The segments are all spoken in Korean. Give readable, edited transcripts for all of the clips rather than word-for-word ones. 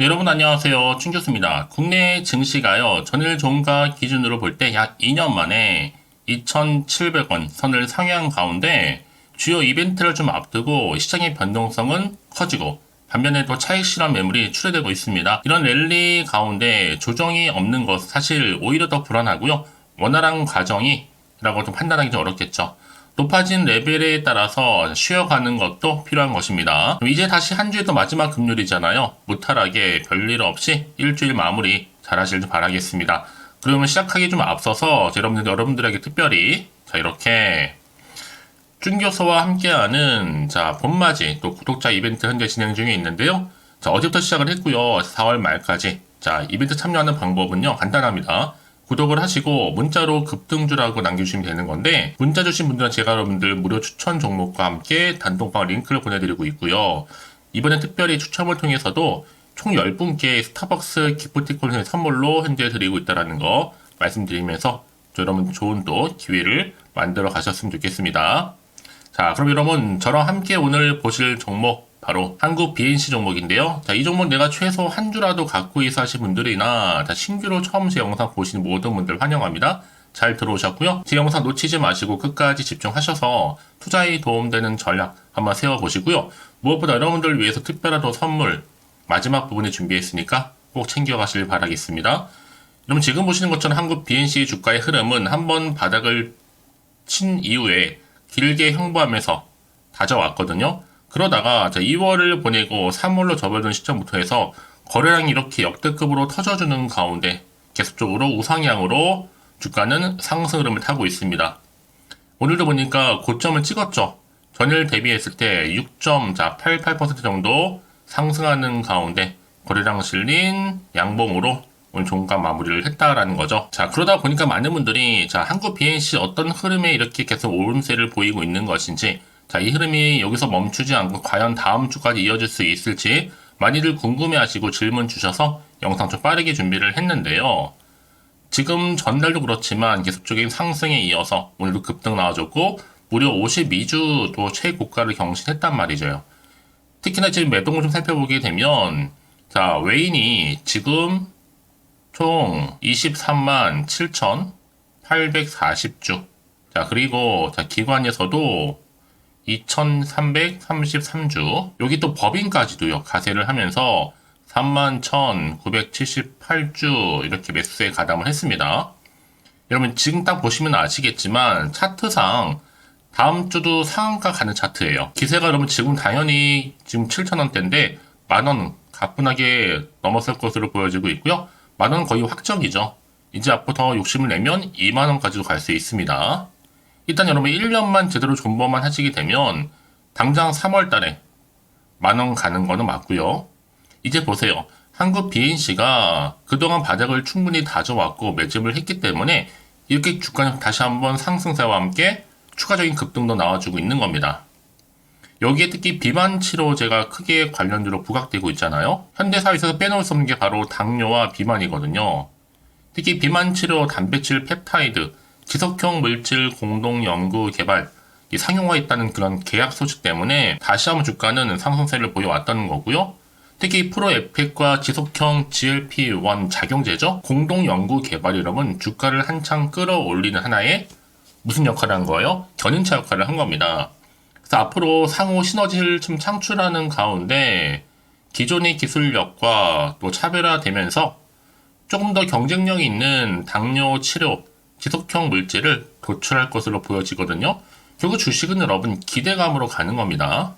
네, 여러분 안녕하세요. 춘 교수입니다. 국내 증시가요, 전일 종가 기준으로 볼 때 약 2년 만에 2,700원 선을 상회한 가운데 주요 이벤트를 좀 앞두고 시장의 변동성은 커지고 반면에 또 차익 실현 매물이 출회되고 있습니다. 이런 랠리 가운데 조정이 없는 것 사실 오히려 더 불안하고요. 원활한 과정이라고 좀 판단하기 좀 어렵겠죠. 높아진 레벨에 따라서 쉬어가는 것도 필요한 것입니다. 이제 다시 한 주의 또 마지막 금요일이잖아요. 무탈하게 별일 없이 일주일 마무리 잘 하실 줄 바라겠습니다. 그러면 시작하기 좀 앞서서 여러분들에게 특별히 이렇게 준 교수와 함께하는 봄맞이 또 구독자 이벤트 현재 진행 중에 있는데요. 어제부터 시작을 했고요. 4월 말까지 이벤트 참여하는 방법은요 간단합니다. 구독을 하시고 문자로 급등주라고 남겨주시면 되는 건데, 문자 주신 분들은 제가 여러분들 무료 추천 종목과 함께 단톡방 링크를 보내드리고 있고요. 이번에 특별히 추첨을 통해서도 총 10분께 스타벅스 기프티콘을 선물로 현재 드리고 있다는 거 말씀드리면서 여러분 좋은 또 기회를 만들어 가셨으면 좋겠습니다. 그럼 여러분 저랑 함께 오늘 보실 종목 바로 한국 BNC 종목인데요. 이 종목 내가 최소 한 주라도 갖고 있어 하신 분들이나 신규로 처음 제 영상 보시는 모든 분들 환영합니다. 잘 들어오셨고요. 제 영상 놓치지 마시고 끝까지 집중하셔서 투자에 도움되는 전략 한번 세워보시고요. 무엇보다 여러분들을 위해서 특별한 또 선물 마지막 부분에 준비했으니까 꼭 챙겨가시길 바라겠습니다. 여러분 지금 보시는 것처럼 한국 BNC 주가의 흐름은 한번 바닥을 친 이후에 길게 형보하면서 다져왔거든요. 그러다가 2월을 보내고 3월로 접어든 시점부터 해서 거래량이 이렇게 역대급으로 터져주는 가운데 계속적으로 우상향으로 주가는 상승 흐름을 타고 있습니다. 오늘도 보니까 고점을 찍었죠. 전일 대비했을 때 6.88% 정도 상승하는 가운데 거래량 실린 양봉으로 오늘 종가 마무리를 했다라는 거죠. 그러다 보니까 많은 분들이 한국 BNC 어떤 흐름에 이렇게 계속 오름세를 보이고 있는 것인지, 이 흐름이 여기서 멈추지 않고 과연 다음 주까지 이어질 수 있을지 많이들 궁금해하시고 질문 주셔서 영상 좀 빠르게 준비를 했는데요. 지금 전날도 그렇지만 계속적인 상승에 이어서 오늘도 급등 나와줬고 무려 52주 또 최고가를 경신했단 말이죠. 특히나 지금 매동을 좀 살펴보게 되면 외인이 지금 총 23만 7,840주. 그리고 기관에서도 2,333주. 여기 또 법인까지도요, 가세를 하면서 31,978주 이렇게 매수에 가담을 했습니다. 여러분 지금 딱 보시면 아시겠지만 차트상 다음 주도 상한가 가는 차트예요. 기세가 여러분 지금 당연히 지금 7,000원대인데 만원 가뿐하게 넘었을 것으로 보여지고 있고요. 만원 거의 확정이죠. 이제 앞으로 더 욕심을 내면 2만원까지도 갈 수 있습니다. 일단 여러분 1년만 제대로 존버만 하시게 되면 당장 3월 달에 만원 가는 거는 맞고요. 이제 보세요. 한국 BNC가 그동안 바닥을 충분히 다져왔고 매집을 했기 때문에 이렇게 주가는 다시 한번 상승세와 함께 추가적인 급등도 나와주고 있는 겁니다. 여기에 특히 비만 치료제가 크게 관련주로 부각되고 있잖아요. 현대사회에서 빼놓을 수 없는 게 바로 당뇨와 비만이거든요. 특히 비만 치료 단백질 펩타이드, 지속형 물질 공동 연구 개발, 상용화했다는 그런 계약 소식 때문에 다시 한번 주가는 상승세를 보여왔다는 거고요. 특히 프로에펙과 지속형 GLP-1 작용제죠. 공동 연구 개발이라면 주가를 한창 끌어올리는 하나의 무슨 역할을 한 거예요? 견인차 역할을 한 겁니다. 그래서 앞으로 상호 시너지를 좀 창출하는 가운데 기존의 기술력과 또 차별화되면서 조금 더 경쟁력 있는 당뇨 치료, 지속형 물질을 도출할 것으로 보여지거든요. 결국 주식은 여러분 기대감으로 가는 겁니다.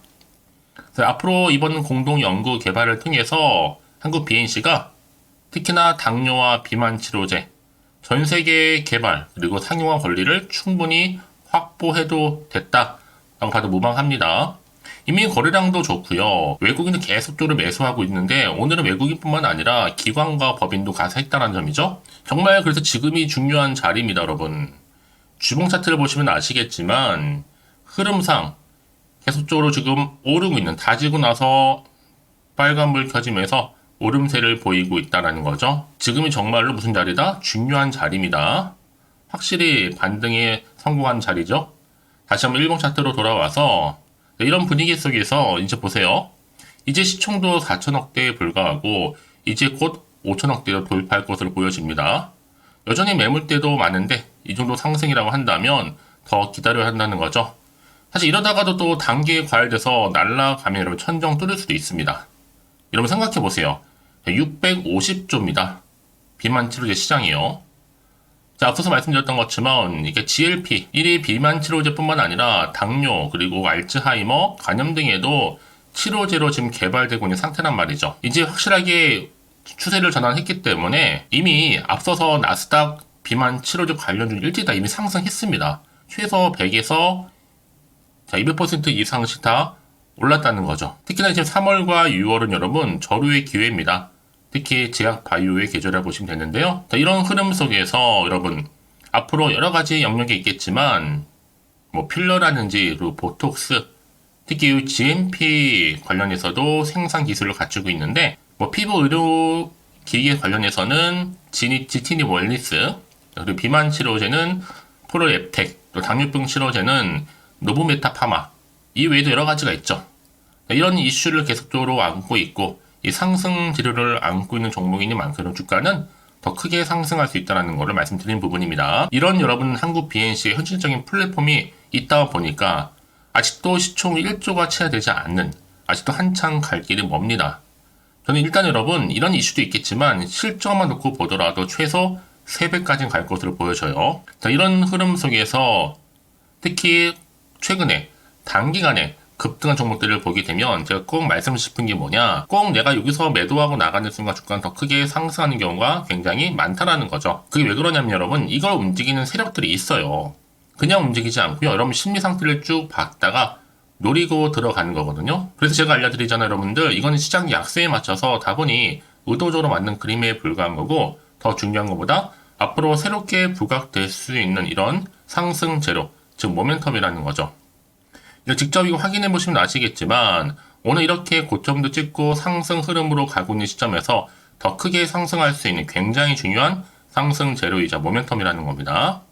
그래서 앞으로 이번 공동 연구 개발을 통해서 한국 BNC가 특히나 당뇨와 비만 치료제, 전 세계 개발 그리고 상용화 권리를 충분히 확보해도 됐다라고 봐도 무방합니다. 이미 거래량도 좋고요. 외국인은 계속적으로 매수하고 있는데 오늘은 외국인뿐만 아니라 기관과 법인도 가세했다는 점이죠. 정말 그래서 지금이 중요한 자리입니다, 여러분. 주봉 차트를 보시면 아시겠지만 흐름상 계속적으로 지금 오르고 있는, 다지고 나서 빨간불 켜지면서 오름세를 보이고 있다는 거죠. 지금이 정말로 무슨 자리다? 중요한 자리입니다. 확실히 반등에 성공한 자리죠. 다시 한번 일봉 차트로 돌아와서 이런 분위기 속에서 이제 보세요. 이제 시총도 4천억대에 불과하고 이제 곧 5천억대로 돌파할 것으로 보여집니다. 여전히 매물대도 많은데 이 정도 상승이라고 한다면 더 기다려야 한다는 거죠. 사실 이러다가도 또 단기에 과열돼서 날아가면 여러분 천정 뚫을 수도 있습니다. 여러분 생각해 보세요. 650조입니다. 비만 치료제 시장이요. 자, 앞서서 말씀드렸던 것처럼 이게 GLP, 1위 비만 치료제뿐만 아니라 당뇨, 그리고 알츠하이머, 간염 등에도 치료제로 지금 개발되고 있는 상태란 말이죠. 이제 확실하게 추세를 전환했기 때문에 이미 앞서서 나스닥 비만 치료제 관련주 일찍 다 이미 상승했습니다. 최소 100에서 200% 이상씩 다 올랐다는 거죠. 특히나 지금 3월과 6월은 여러분 저류의 기회입니다. 특히 제약 바이오의 계절이라고 보시면 되는데요. 자, 이런 흐름 속에서 여러분 앞으로 여러 가지 영역이 있겠지만 뭐 필러라든지 그리고 보톡스, 특히 이 GMP 관련해서도 생산 기술을 갖추고 있는데 뭐 피부 의료 기계 관련해서는 지티니 월리스, 그리고 비만 치료제는 프로앱텍, 또 당뇨병 치료제는 노브메타파마, 이 외에도 여러 가지가 있죠. 이런 이슈를 계속적으로 안고 있고 이 상승 지류를 안고 있는 종목이니 만큼 주가는 더 크게 상승할 수 있다는 것을 말씀드린 부분입니다. 이런 여러분 한국 BNC의 현실적인 플랫폼이 있다 보니까 아직도 시총 1조가 채 되지 않는, 아직도 한참 갈 길이 멉니다. 저는 일단 여러분 이런 이슈도 있겠지만 실적만 놓고 보더라도 최소 3배까지는 갈 것으로 보여져요. 자, 이런 흐름 속에서 특히 최근에 단기간에 급등한 종목들을 보게 되면 제가 꼭 말씀드리고 싶은 게 뭐냐, 꼭 내가 여기서 매도하고 나가는 순간 주가는 더 크게 상승하는 경우가 굉장히 많다라는 거죠. 그게 왜 그러냐면 여러분 이걸 움직이는 세력들이 있어요. 그냥 움직이지 않고요. 여러분 심리 상태를 쭉 봤다가 노리고 들어가는 거거든요. 그래서 제가 알려드리잖아요. 여러분들 이거는 시장 약세에 맞춰서 다분히 의도적으로 만든 그림에 불과한 거고, 더 중요한 것보다 앞으로 새롭게 부각될 수 있는 이런 상승 재료, 즉 모멘텀이라는 거죠. 직접 이거 확인해 보시면 아시겠지만 오늘 이렇게 고점도 찍고 상승 흐름으로 가고 있는 시점에서 더 크게 상승할 수 있는 굉장히 중요한 상승 재료이자 모멘텀이라는 겁니다.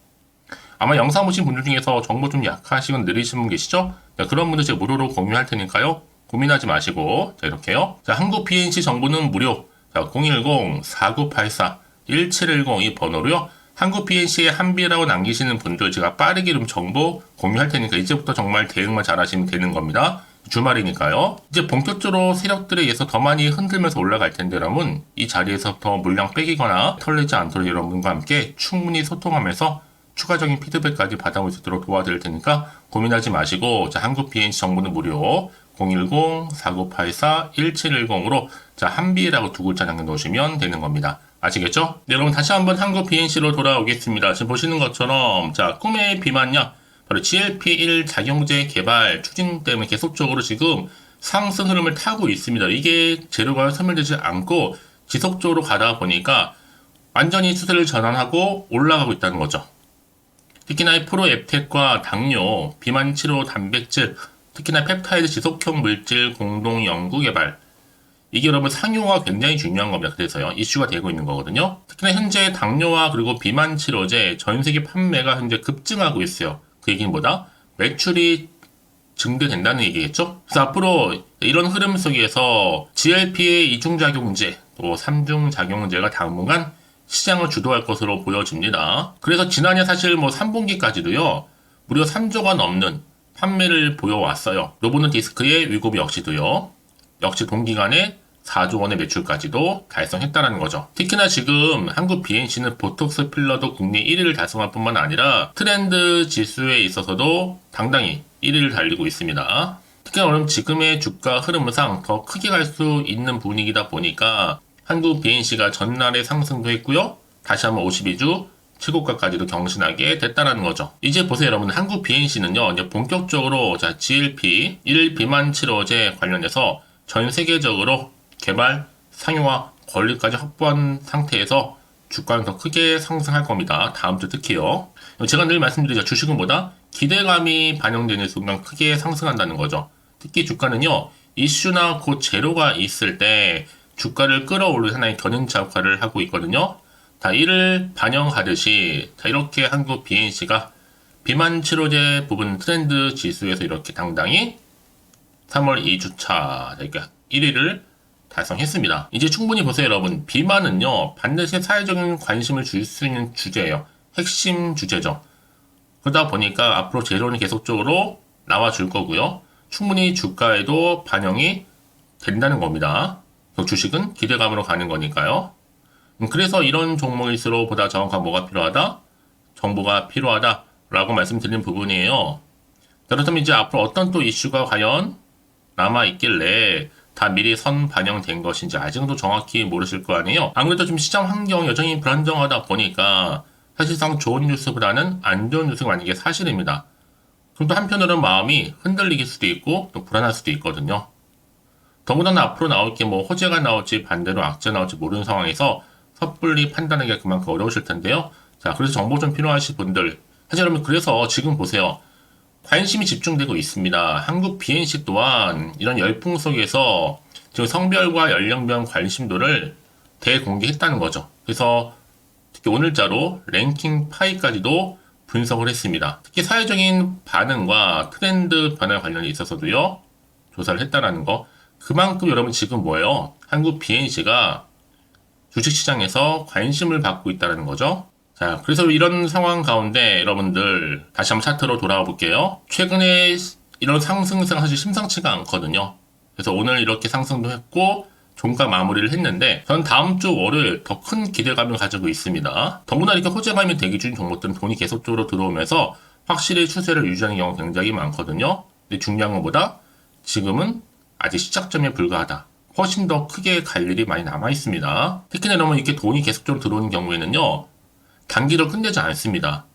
아마 영상 보신 분들 중에서 정보 좀 약하시고 느리신 분 계시죠? 자, 그런 분들 제가 무료로 공유할 테니까요. 고민하지 마시고, 자, 이렇게요. 자, 한국 BNC 정보는 무료. 자, 010-4984-1710 이 번호로요. 한국 BNC에 한비라고 남기시는 분들 제가 빠르게 좀 정보 공유할 테니까 이제부터 정말 대응만 잘하시면 되는 겁니다. 주말이니까요. 이제 본격적으로 세력들에 의해서 더 많이 흔들면서 올라갈 텐데 여러분 이 자리에서부터 물량 빼기거나 털리지 않도록 여러분과 함께 충분히 소통하면서 추가적인 피드백까지 받아볼 수 있도록 도와드릴 테니까 고민하지 마시고, 자, 한국 BNC 정보는 무료 010-4984-1710으로 자, 한비라고 두 글자 남겨놓으시면 되는 겁니다. 아시겠죠? 네, 여러분 다시 한번 한국 BNC로 돌아오겠습니다. 지금 보시는 것처럼 자, 꿈의 비만약 바로 GLP-1 작용제 개발 추진 때문에 계속적으로 지금 상승 흐름을 타고 있습니다. 이게 재료가 소멸되지 않고 지속적으로 가다 보니까 완전히 추세를 전환하고 올라가고 있다는 거죠. 특히나 이 프로앱텍과 당뇨, 비만 치료 단백질, 특히나 펩타이드 지속형 물질 공동 연구 개발, 이게 여러분 상용화가 굉장히 중요한 겁니다. 그래서요 이슈가 되고 있는 거거든요. 특히나 현재 당뇨와 그리고 비만 치료제 전 세계 판매가 현재 급증하고 있어요. 그 얘기는 뭐다? 매출이 증대된다는 얘기겠죠? 그래서 앞으로 이런 흐름 속에서 GLP의 이중작용제, 또 삼중작용제가 당분간 시장을 주도할 것으로 보여집니다. 그래서 지난해 사실 뭐 3분기까지도요 무려 3조가 넘는 판매를 보여왔어요. 노보노디스크의 위고비 역시도요. 역시 동기간에 4조 원의 매출까지도 달성했다는 거죠. 특히나 지금 한국 BNC는 보톡스 필러도 국내 1위를 달성할 뿐만 아니라 트렌드 지수에 있어서도 당당히 1위를 달리고 있습니다. 특히나 그럼 지금의 주가 흐름상 더 크게 갈 수 있는 분위기다 보니까 한국 BNC가 전날에 상승도 했고요. 다시 한번 52주 최고가까지도 경신하게 됐다는 거죠. 이제 보세요 여러분, 한국 BNC는요 이제 본격적으로 자, GLP 1 비만 치료제 관련해서 전 세계적으로 개발, 상용화, 권리까지 확보한 상태에서 주가는 더 크게 상승할 겁니다. 다음 주 특히요. 제가 늘 말씀드리죠. 주식은 뭐다? 기대감이 반영되는 순간 크게 상승한다는 거죠. 특히 주가는요. 이슈나 곧 재료가 있을 때 주가를 끌어올리는 하나의 견인차 역할을 하고 있거든요. 자, 이를 반영하듯이 자, 이렇게 한국 BNC가 비만 치료제 부분 트렌드 지수에서 이렇게 당당히 3월 2주차 그러니까 1위를 달성했습니다. 이제 충분히 보세요, 여러분. 비만은요, 반드시 사회적인 관심을 줄 수 있는 주제예요. 핵심 주제죠. 그러다 보니까 앞으로 재료는 계속적으로 나와줄 거고요. 충분히 주가에도 반영이 된다는 겁니다. 주식은 기대감으로 가는 거니까요. 그래서 이런 종목일수록 보다 정확한 뭐가 필요하다? 정보가 필요하다라고 말씀드리는 부분이에요. 그렇다면 이제 앞으로 어떤 또 이슈가 과연 남아있길래 다 미리 선 반영된 것인지 아직도 정확히 모르실 거 아니에요. 아무래도 좀 시장 환경 여전히 불안정하다 보니까 사실상 좋은 뉴스보다는 안 좋은 뉴스가 많은 게 사실입니다. 그럼 또 한편으로는 마음이 흔들릴 수도 있고 또 불안할 수도 있거든요. 더군다나 앞으로 나올 게 뭐 호재가 나올지 반대로 악재 나올지 모르는 상황에서 섣불리 판단하기가 그만큼 어려우실 텐데요. 자, 그래서 정보 좀 필요하신 분들, 사실 여러분 그래서 지금 보세요. 관심이 집중되고 있습니다. 한국 BNC 또한 이런 열풍 속에서 지금 성별과 연령별 관심도를 대공개했다는 거죠. 그래서 특히 오늘자로 랭킹 파이까지도 분석을 했습니다. 특히 사회적인 반응과 트렌드 변화 관련에 있어서도요, 조사를 했다라는 거. 그만큼 여러분 지금 뭐예요? 한국 BNC가 주식시장에서 관심을 받고 있다는 거죠. 자, 그래서 이런 상황 가운데 여러분들 다시 한번 차트로 돌아와 볼게요. 최근에 이런 상승세가 사실 심상치가 않거든요. 그래서 오늘 이렇게 상승도 했고 종가 마무리를 했는데 전 다음 주 월요일 더 큰 기대감을 가지고 있습니다. 더구나 이렇게 호재감이 대기 중인 종목들은 돈이 계속적으로 들어오면서 확실히 추세를 유지하는 경우가 굉장히 많거든요. 근데 중요한 것보다 지금은 아직 시작점에 불과하다. 훨씬 더 크게 갈 일이 많이 남아 있습니다. 특히나 여러분 이렇게 돈이 계속적으로 들어오는 경우에는요, 단기로 끝내지 않습니다.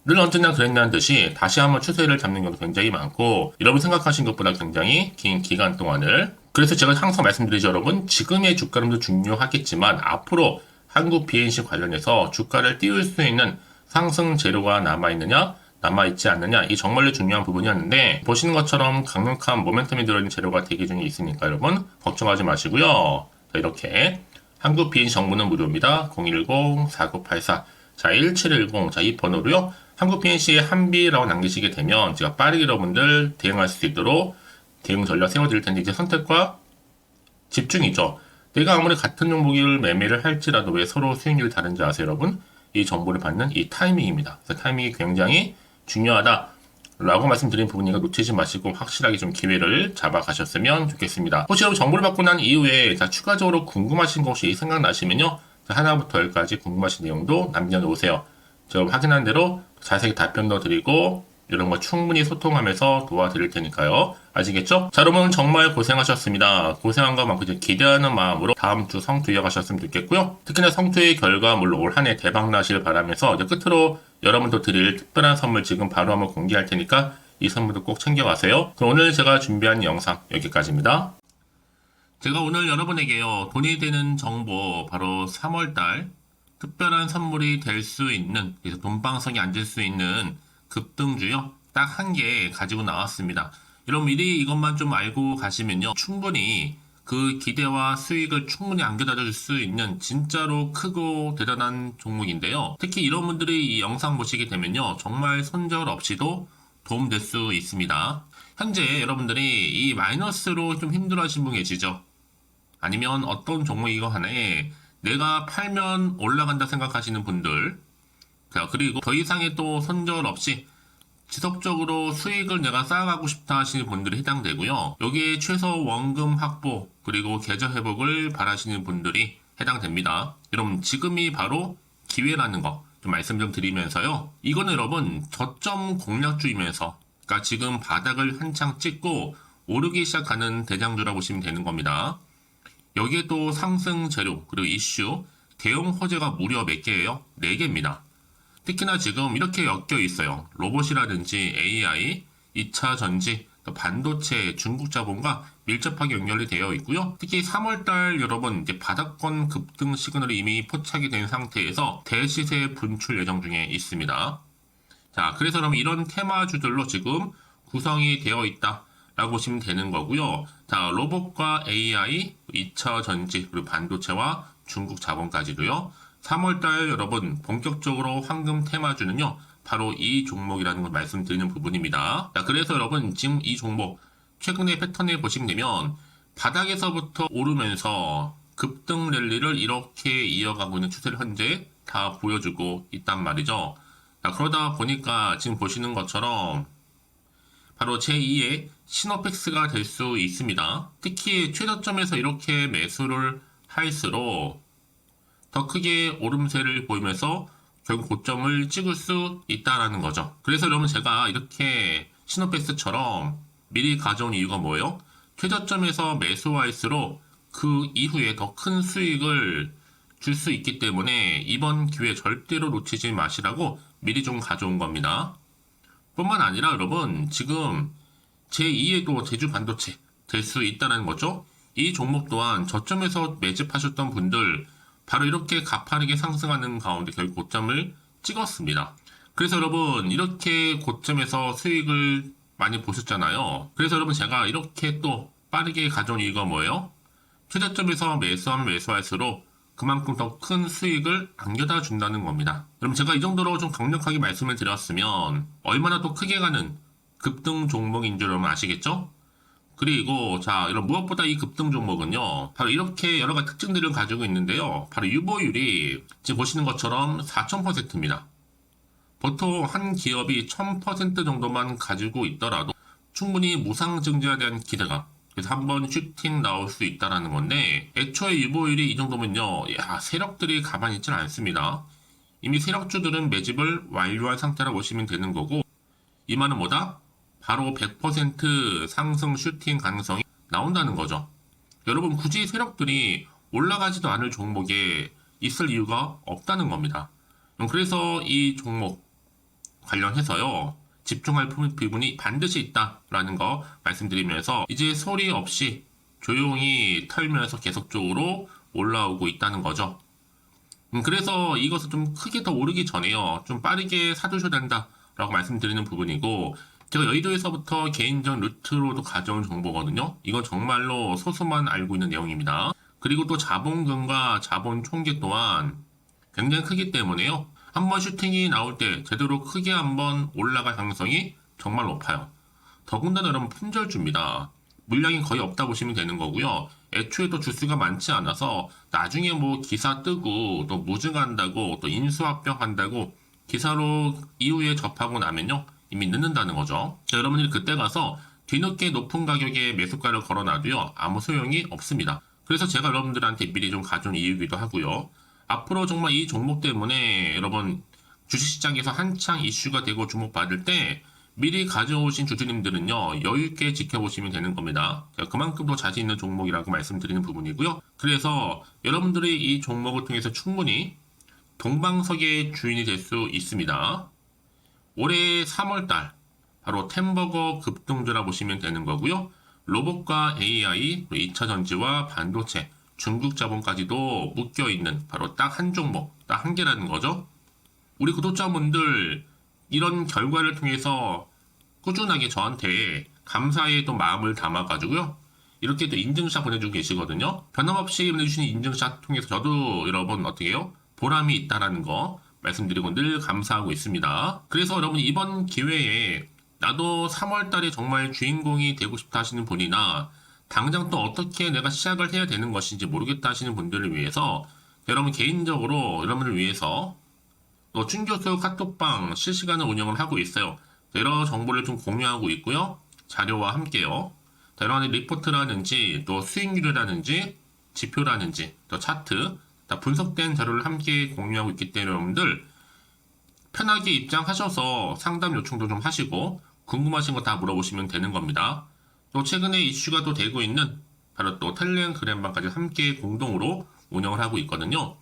늘 언제나 그랬냐는 듯이 다시 한번 추세를 잡는 경우도 굉장히 많고 여러분 생각하신 것보다 굉장히 긴 기간 동안을, 그래서 제가 항상 말씀드리죠, 여러분. 지금의 주가름도 중요하겠지만 앞으로 한국 BNC 관련해서 주가를 띄울 수 있는 상승 재료가 남아있느냐 남아있지 않느냐, 이 정말로 중요한 부분이었는데 보시는 것처럼 강력한 모멘텀이 들어있는 재료가 대기 중에 있으니까 여러분 걱정하지 마시고요. 자, 이렇게 한국 BNC 정보는 무료입니다. 010-4984 자, 1710. 자, 이 번호로요. 한국 BNC에 한비라고 남기시게 되면 제가 빠르게 여러분들 대응할 수 있도록 대응 전략 세워드릴 텐데, 이제 선택과 집중이죠. 내가 아무리 같은 종목을 매매를 할지라도 왜 서로 수익률이 다른지 아세요, 여러분? 이 정보를 받는 이 타이밍입니다. 그래서 타이밍이 굉장히 중요하다라고 말씀드린 부분이니까 놓치지 마시고 확실하게 좀 기회를 잡아가셨으면 좋겠습니다. 혹시 여러분 정보를 받고 난 이후에 자, 추가적으로 궁금하신 것이 생각나시면요. 하나부터 열까지 궁금하신 내용도 남겨놓으세요. 제가 확인한 대로 자세히 답변도 드리고 이런 거 충분히 소통하면서 도와드릴 테니까요. 아시겠죠? 자, 여러분 정말 고생하셨습니다. 고생한 것만큼 기대하는 마음으로 다음 주 성투 이어가셨으면 좋겠고요. 특히나 성투의 결과 물론 올 한 해 대박 나시길 바라면서 이제 끝으로 여러분도 드릴 특별한 선물 지금 바로 한번 공개할 테니까 이 선물도 꼭 챙겨가세요. 그럼 오늘 제가 준비한 영상 여기까지입니다. 제가 오늘 여러분에게요, 돈이 되는 정보, 바로 3월달 특별한 선물이 될 수 있는, 그래서 돈방석에 앉을 수 있는 급등주요, 딱 한 개 가지고 나왔습니다. 여러분 미리 이것만 좀 알고 가시면요, 충분히 그 기대와 수익을 충분히 안겨다 줄 수 있는 진짜로 크고 대단한 종목인데요. 특히 이런 분들이 이 영상 보시게 되면요, 정말 손절 없이도 도움될 수 있습니다. 현재 여러분들이 이 마이너스로 좀 힘들어하시는 분 계시죠? 아니면 어떤 종목이고 하나에 내가 팔면 올라간다 생각하시는 분들, 자, 그리고 더 이상의 또 손절 없이 지속적으로 수익을 내가 쌓아가고 싶다 하시는 분들이 해당되고요. 여기에 최소 원금 확보 그리고 계좌 회복을 바라시는 분들이 해당됩니다. 여러분 지금이 바로 기회라는 거 좀 말씀 좀 드리면서요. 이거는 여러분 저점 공략주이면서, 그러니까 지금 바닥을 한창 찍고 오르기 시작하는 대장주라고 보시면 되는 겁니다. 여기에 또 상승 재료 그리고 이슈 대형 호재가 무려 몇 개예요? 4개입니다. 특히나 지금 이렇게 엮여 있어요. 로봇이라든지 AI, 2차 전지, 또 반도체, 중국 자본과 밀접하게 연결이 되어 있고요. 특히 3월달 여러분 이제 바닥권 급등 시그널이 이미 포착이 된 상태에서 대시세 분출 예정 중에 있습니다. 자, 그래서 그럼 이런 테마주들로 지금 구성이 되어 있다 라고 보시면 되는 거고요. 자, 로봇과 AI, 2차 전지, 그리고 반도체와 중국 자본까지도요. 3월달 여러분 본격적으로 황금 테마주는요, 바로 이 종목이라는 걸 말씀드리는 부분입니다. 자, 그래서 여러분 지금 이 종목 최근의 패턴을 보시면 되면 바닥에서부터 오르면서 급등 랠리를 이렇게 이어가고 있는 추세를 현재 다 보여주고 있단 말이죠. 자, 그러다 보니까 지금 보시는 것처럼 바로 제2의 시노펙스가 될 수 있습니다. 특히 최저점에서 이렇게 매수를 할수록 더 크게 오름세를 보이면서 결국 고점을 찍을 수 있다라는 거죠. 그래서 여러분 제가 이렇게 시노펙스처럼 미리 가져온 이유가 뭐예요? 최저점에서 매수할수록 그 이후에 더 큰 수익을 줄 수 있기 때문에 이번 기회 절대로 놓치지 마시라고 미리 좀 가져온 겁니다. 뿐만 아니라 여러분 지금 제2의 또 제주 반도체 될 수 있다는 거죠. 이 종목 또한 저점에서 매집하셨던 분들 바로 이렇게 가파르게 상승하는 가운데 결국 고점을 찍었습니다. 그래서 여러분 이렇게 고점에서 수익을 많이 보셨잖아요. 그래서 여러분 제가 이렇게 또 빠르게 가져온 이유가 뭐예요? 최저점에서 매수하면 매수할수록 그만큼 더 큰 수익을 안겨다 준다는 겁니다. 그럼 제가 이 정도로 좀 강력하게 말씀을 드렸으면 얼마나 또 크게 가는 급등 종목인 줄 여러분 아시겠죠? 그리고 자 이런 무엇보다 이 급등 종목은요 바로 이렇게 여러 가지 특징들을 가지고 있는데요. 바로 유보율이 지금 보시는 것처럼 4000%입니다. 보통 한 기업이 1000% 정도만 가지고 있더라도 충분히 무상증자에 대한 기대감, 그래서 한번 슈팅 나올 수 있다라는 건데 애초에 유보율이 이 정도면요 세력들이 가만히 있지는 않습니다. 이미 세력주들은 매집을 완료한 상태라 보시면 되는 거고 이 말은 뭐다? 바로 100% 상승 슈팅 가능성이 나온다는 거죠. 여러분 굳이 세력들이 올라가지도 않을 종목에 있을 이유가 없다는 겁니다. 그래서 이 종목 관련해서요 집중할 부분이 반드시 있다라는 거 말씀드리면서 이제 소리 없이 조용히 털면서 계속적으로 올라오고 있다는 거죠. 그래서 이것을 좀 크게 더 오르기 전에요 좀 빠르게 사두셔야 된다라고 말씀드리는 부분이고, 제가 여의도에서부터 개인적 루트로도 가져온 정보거든요. 이건 정말로 소수만 알고 있는 내용입니다. 그리고 또 자본금과 자본 총계 또한 굉장히 크기 때문에요. 한번 슈팅이 나올 때 제대로 크게 한번 올라갈 가능성이 정말 높아요. 더군다나 여러분 품절주입니다. 물량이 거의 없다 보시면 되는 거고요. 애초에 또 주수가 많지 않아서 나중에 뭐 기사 뜨고 또 무증한다고 또 인수합병한다고 기사로 이후에 접하고 나면요 이미 늦는다는 거죠. 자, 여러분들이 그때 가서 뒤늦게 높은 가격에 매수가를 걸어놔도요 아무 소용이 없습니다. 그래서 제가 여러분들한테 미리 좀 가져온 이유기도 하고요. 앞으로 정말 이 종목 때문에 여러분 주식시장에서 한창 이슈가 되고 주목받을 때 미리 가져오신 주주님들은요 여유있게 지켜보시면 되는 겁니다. 그만큼 더 자신 있는 종목이라고 말씀드리는 부분이고요. 그래서 여러분들이 이 종목을 통해서 충분히 동방석의 주인이 될 수 있습니다. 올해 3월달 바로 템버거 급등주라 보시면 되는 거고요. 로봇과 AI, 2차 전지와 반도체, 중국 자본까지도 묶여있는 바로 딱 한 종목, 딱 한 개라는 거죠. 우리 구독자분들 이런 결과를 통해서 꾸준하게 저한테 감사의 또 마음을 담아가지고요. 이렇게 또 인증샷 보내주고 계시거든요. 변함없이 보내주시는 인증샷 통해서 저도 여러분 어떻게 해요? 보람이 있다라는 거 말씀드리고 늘 감사하고 있습니다. 그래서 여러분 이번 기회에 나도 3월달에 정말 주인공이 되고 싶다 하시는 분이나 당장 또 어떻게 내가 시작을 해야 되는 것인지 모르겠다 하시는 분들을 위해서 여러분 개인적으로 여러분을 위해서 또 춘교수 카톡방 실시간으로 운영을 하고 있어요. 여러 정보를 좀 공유하고 있고요. 자료와 함께요. 여러 가지 리포트라든지 또 수익률이라든지 지표라든지 또 차트 다 분석된 자료를 함께 공유하고 있기 때문에 여러분들 편하게 입장하셔서 상담 요청도 좀 하시고 궁금하신 거 다 물어보시면 되는 겁니다. 또 최근에 이슈가 또 되고 있는 바로 또 텔레그램방까지 함께 공동으로 운영을 하고 있거든요.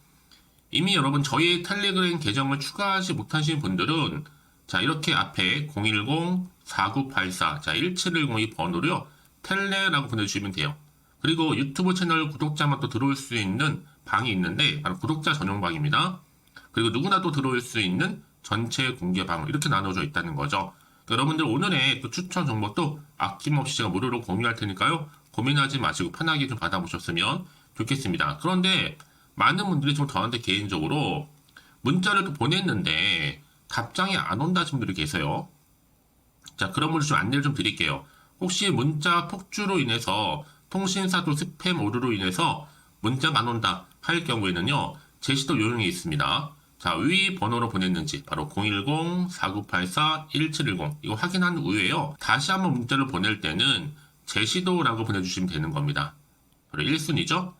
이미 여러분 저희 텔레그램 계정을 추가하지 못하신 분들은 자 이렇게 앞에 010-4984 1710이 번호로요 텔레라고 보내주시면 돼요. 그리고 유튜브 채널 구독자만 또 들어올 수 있는 방이 있는데 바로 구독자 전용 방입니다. 그리고 누구나 또 들어올 수 있는 전체 공개 방 이렇게 나눠져 있다는 거죠. 여러분들 오늘의 또 추천 정보도 아낌없이 제가 무료로 공유할 테니까요. 고민하지 마시고 편하게 좀 받아보셨으면 좋겠습니다. 그런데 많은 분들이 좀 저한테 개인적으로 문자를 또 보냈는데 답장이 안 온다 하신 분들이 계세요. 자, 그런 분들 좀 안내를 좀 드릴게요. 혹시 문자 폭주로 인해서 통신사도 스팸 오류로 인해서 문자가 안 온다 할 경우에는요, 제시도 요령이 있습니다. 자, 위 번호로 보냈는지 바로 010-4984-1710 이거 확인한 후에요. 다시 한번 문자를 보낼 때는 제시도라고 보내주시면 되는 겁니다. 바로 1순위죠.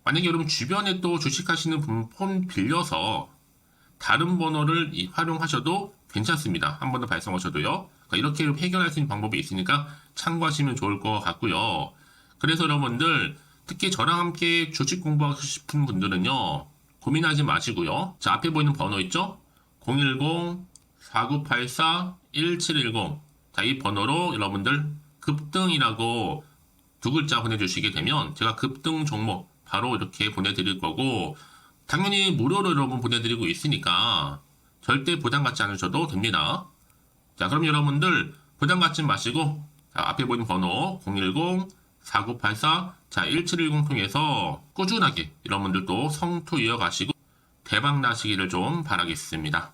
만약에 여러분 주변에 또 주식하시는 분 폰 빌려서 다른 번호를 활용하셔도 괜찮습니다. 한 번 더 발송하셔도요. 그러니까 이렇게 해결할 수 있는 방법이 있으니까 참고하시면 좋을 것 같고요. 그래서 여러분들 특히 저랑 함께 주식 공부하고 싶은 분들은요, 고민하지 마시고요. 자, 앞에 보이는 번호 있죠? 010-4984-1710. 자, 이 번호로 여러분들 급등이라고 두 글자 보내주시게 되면 제가 급등 종목 바로 이렇게 보내드릴 거고, 당연히 무료로 여러분 보내드리고 있으니까 절대 부담 갖지 않으셔도 됩니다. 자, 그럼 여러분들 부담 갖지 마시고, 자, 앞에 보이는 번호 010-4984-1710 통해서 꾸준하게 여러분들도 성투 이어가시고 대박 나시기를 좀 바라겠습니다.